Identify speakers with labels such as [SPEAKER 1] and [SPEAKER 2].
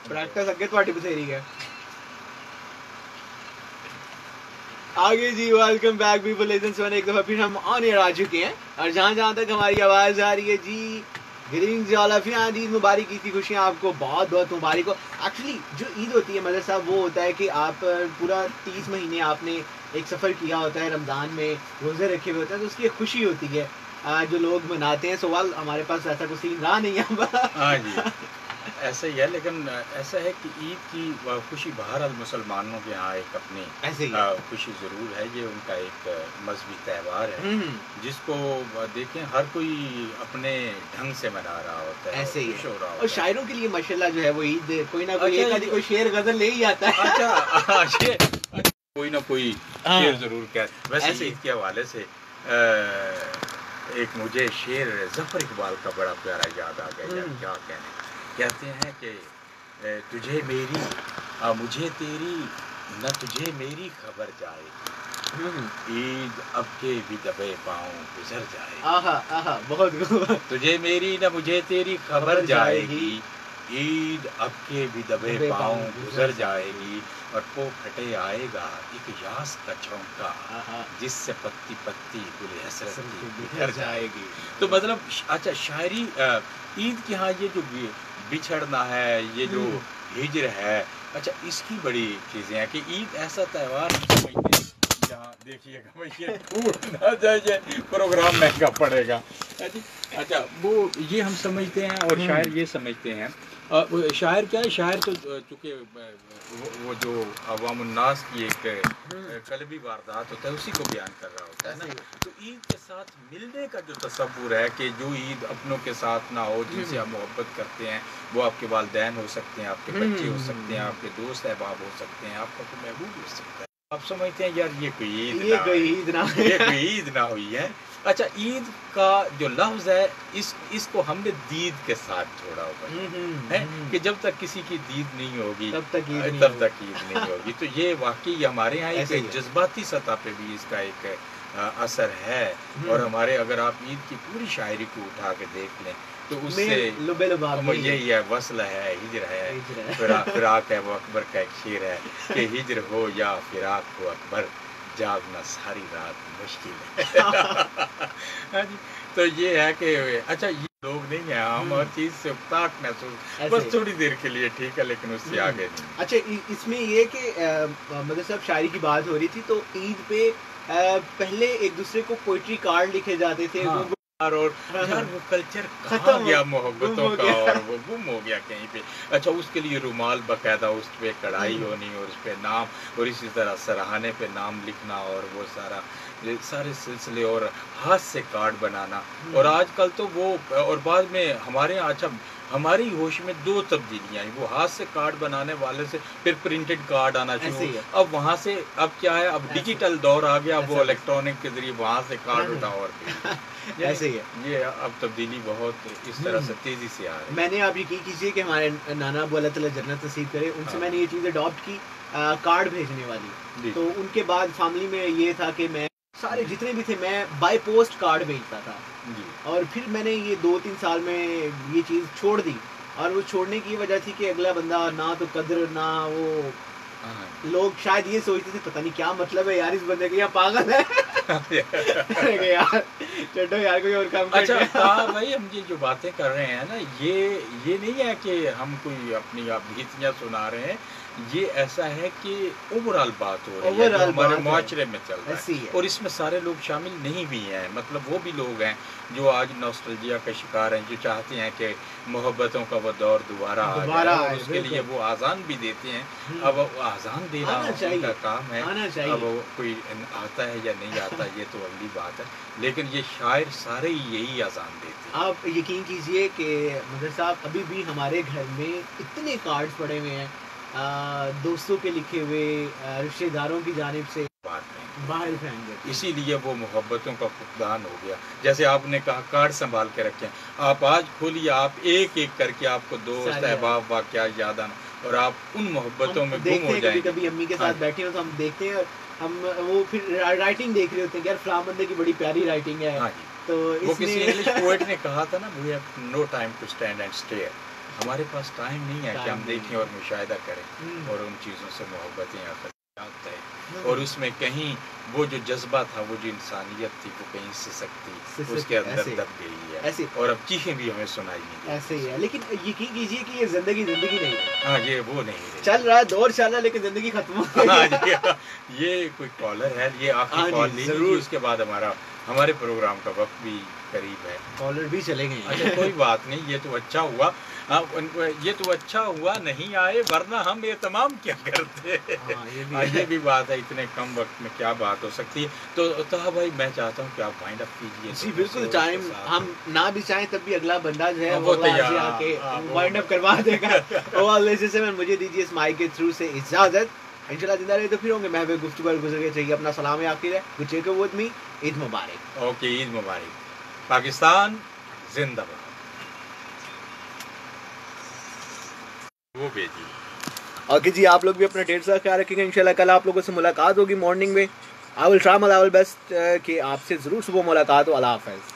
[SPEAKER 1] Practice अगे ਤੁਹਾਡੀ ਬਥੇਰੀ ਹੈ आगे जी। Welcome back people legends one. एक दफा फिर हम ऑन एयर आ चुके हैं और जहाँ जहाँ तक हमारी आवाज़ आ रही है जी, greetings all of you, Eid मुबारक, ईद की खुशियाँ आपको बहुत बहुत मुबारक हो। एक्चुअली जो ईद होती है मदर साहब, वो होता है कि आप पूरा 30 महीने आपने एक सफ़र किया होता है, रमज़ान में रोज़े रखे हुए होते हैं, तो उसकी एक खुशी होती है जो लोग मनाते हैं। सवाल हमारे पास ऐसा कुछ सीन रहा नहीं है।
[SPEAKER 2] हाँ जी, ऐसा ही है, लेकिन ऐसा है कि ईद की खुशी बहरहाल मुसलमानों के यहाँ एक अपनी खुशी ज़रूर है। ये उनका एक मजहबी त्यौहार है जिसको देखें हर कोई अपने ढंग से मना रहा होता है,
[SPEAKER 1] ऐसे ही
[SPEAKER 2] खुश हो रहा होता
[SPEAKER 1] और शायरों के लिए माशाल्लाह जो है वो ईद कोई ना कोई एक आदि कोई शेर गजल ले ही आता है।
[SPEAKER 2] अच्छा, कोई ना कोई शेर ज़रूर कह। वैसे ईद के हवाले से एक मुझे शेर ज़फ़र इकबाल का बड़ा प्यारा याद आ गया। क्या कहने, कहते हैं कि तुझे मेरी मुझे तेरी, न तुझे मेरी खबर जाए, ईद अब के भी दबे पाँव गुजर जाए।
[SPEAKER 1] आहा आहा, बहुत
[SPEAKER 2] तुझे मेरी न मुझे तेरी खबर जाएगी, ईद अब के भी दबे पाँव गुजर जाएगी, और पो फटे आएगा एक यास का चौंका, जिससे पत्ती पत्ती गुल हसरत की बिखर जाएगी। तो मतलब अच्छा, शायरी ईद के यहाँ ये जो बिछड़ना है, ये जो हिजर है, अच्छा इसकी बड़ी चीज़ें हैं कि ईद ऐसा त्यौहार यहाँ देखिएगा, ये टूट ना जाए, प्रोग्राम महंगा पड़ेगा। अच्छा, वो ये हम समझते हैं और शायर ये समझते हैं। शायर क्या है, शायर तो चूँकि वो जो अवामुन्नास की एक कलबी वारदात होता है उसी को बयान कर रहा होता है ना। तो ईद के साथ मिलने का जो तसव्वुर है कि जो ईद अपनों के साथ ना हो, जिनसे आप मोहब्बत करते हैं, वो आपके वालिदैन हो सकते हैं, आपके बच्चे हो सकते हैं, आपके दोस्त अहबाब हो सकते हैं, आपका कोई महबूब हो सकता है। आप समझते हैं यार ये कोई ईद ना हुई है। अच्छा, ईद का जो लफ्ज़ है इसको हमने दीद के साथ जोड़ा हुआ है कि जब तक किसी की दीद नहीं होगी तब तक ईद नहीं होगी। तो ये वाकई हमारे यहाँ एक जज्बाती सतह पे भी इसका एक असर है। और हमारे अगर आप ईद की पूरी शायरी को उठा के देख लें तो उससे यही है, वसल है, हिजर है, फिराक है, वो अकबर का एक शेर है कि हिजर हो या फिराक हो अकबर, जागना सारी रात मुश्किल है। तो ये है कि अच्छा, ये लोग नहीं है, हम हर चीज़ से उकताहट महसूस बस थोड़ी देर के लिए ठीक है, लेकिन उससे आगे नहीं।
[SPEAKER 1] अच्छा, इसमें ये कि मतलब साहब शायरी की बात हो रही थी, तो ईद पे पहले एक दूसरे को पोइट्री कार्ड लिखे जाते थे।
[SPEAKER 2] और यार वो कल्चर खत्म गया मोहब्बतों का, और वो गुम हो गया कहीं पे। अच्छा, उसके लिए रुमाल बकायदा उस पर कढ़ाई होनी और उस पर नाम, और इसी तरह सराहने पे नाम लिखना, और वो सारे सिलसिले, और हाथ से कार्ड बनाना। और आजकल तो वो, और बाद में हमारे यहाँ अच्छा हमारी होश में दो तब्दीलियाँ आई, वो हाथ से कार्ड बनाने वाले से फिर प्रिंटेड कार्ड आना शुरू। अब वहाँ से अब क्या है, अब डिजिटल दौर आ गया, वो इलेक्ट्रॉनिक के जरिए वहाँ से कार्ड उठाओ और
[SPEAKER 1] ऐसे ही है।
[SPEAKER 2] ये अब तब्दीली बहुत इस तरह से तेजी से आ रही है।
[SPEAKER 1] मैंने आप यकीन कीजिए कि हमारे नाना अब्बू अल्लाह ताला जन्नत नसीब करे, उनसे मैंने ये चीज़ अडॉप्ट की, कार्ड भेजने वाली। तो उनके बाद फैमिली में ये था कि मैं सारे जितने भी थे मैं बाय पोस्ट कार्ड भेजता था। और फिर मैंने ये 2-3 साल में ये चीज़ छोड़ दी, और वो छोड़ने की वजह थी कि अगला बंदा ना तो कदर ना वो, लोग शायद ये सोचते थे पता नहीं क्या मतलब है यार इस बंदे के, या पागल है यार चलो यार कोई और काम।
[SPEAKER 2] अच्छा भाई, हम ये जो बातें कर रहे हैं ना, ये नहीं है कि हम कोई अपनी भीतियाँ सुना रहे हैं, ये ऐसा है कि ओवरऑल बात हो रही है, हमारे मुआशरे में चल रहा है, और इसमें सारे लोग शामिल नहीं भी हैं। मतलब वो भी लोग हैं जो आज नॉस्टैल्जिया का शिकार हैं, जो चाहते हैं कि मोहब्बतों का वो दौर दोबारा आ जाए, उसके लिए वो आज़ान भी देते हैं। अब आज़ान देना उनका काम है, अब कोई आता है या नहीं आता ये तो अगली बात है, लेकिन ये शायर सारे यही आज़ान देते हैं।
[SPEAKER 1] आप यकीन कीजिए कि मदर साहब, अभी भी हमारे घर में इतने कार्ड्स पड़े हुए हैं, दोस्तों के लिखे हुए, रिश्तेदारों की जानिब से बाहर फेंक देते।
[SPEAKER 2] इसीलिए वो मोहब्बतों का फुकदान हो गया। जैसे आपने कहा कार्ड संभाल के रखें, आप आज खोलिए, आप एक एक करके आपको दोस्त अहबाब वाक़या याद आना, और आप उन मोहब्बतों में गुम हो जाएंगे।
[SPEAKER 1] कभी अम्मी के साथ बैठे हो तो हम देखते हैं, हम वो फिर राइटिंग देख रहे होते हैं, यार फलां बंदे की बड़ी प्यारी राइटिंग है।
[SPEAKER 2] तो वो किसी इंग्लिश पोएट ने कहा था ना, we have no time to stand and stare, ہمارے پاس ٹائم نہیں ہے کہ ہم دیکھیں اور مشاہدہ کریں اور ان چیزوں سے محبتیں ہے اور اس میں کہیں وہ جو جذبہ تھا، وہ جو انسانیت تھی، وہ کہیں سسکتی اس کے اندر دب گئی ہے اور اب چیخیں بھی ہمیں سنائی نہیں
[SPEAKER 1] ایسے ہی ہے. لیکن یقین کیجیے کہ یہ زندگی نہیں ہے.
[SPEAKER 2] ہاں یہ وہ نہیں ہے،
[SPEAKER 1] چل رہا ہے دور چل رہا ہے لیکن زندگی ختم ہو گئی.
[SPEAKER 2] یہ کوئی کالر ہے، یہ آخری کال نہیں، اس کے بعد ہمارے پروگرام کا وقت بھی قریب ہے.
[SPEAKER 1] کالر بھی چلے گئے.
[SPEAKER 2] اچھا کوئی بات نہیں، یہ تو اچھا ہوا، یہ تو اچھا ہوا نہیں آئے، ورنہ ہم یہ تمام کیا کرتے. یہ بھی بات ہے، اتنے کم وقت میں کیا بات ہو سکتی ہے. تو طه بھائی میں چاہتا ہوں کہ آپ وائنڈ اپ کیجیے.
[SPEAKER 1] جی بالکل، ٹائم ہم نہ بھی چاہیں تب بھی اگلا بندہ جو ہے وہ آ کے وائنڈ اپ کروا دے گا. مجھے دیجیے اس مائک کے تھرو سے اجازت. انشاءاللہ زندہ رہے تو پھر ہوں گے. محفل گفتگو گزر کے چاہیے. اپنا سلام آخر ہے. Good take with me. Eid مبارک.
[SPEAKER 2] اوکے، عید مبارک. پاکستان زندہ باد. وہ بھیجی.
[SPEAKER 1] اوکے جی، آپ لوگ بھی اپنا ڈیٹ کا خیال رکھیں گے. انشاءاللہ کل آپ لوگوں سے ملاقات ہوگی مارننگ میں. I will try my level best کہ آپ سے ضرور صبح ملاقات ہو. اللہ حافظ.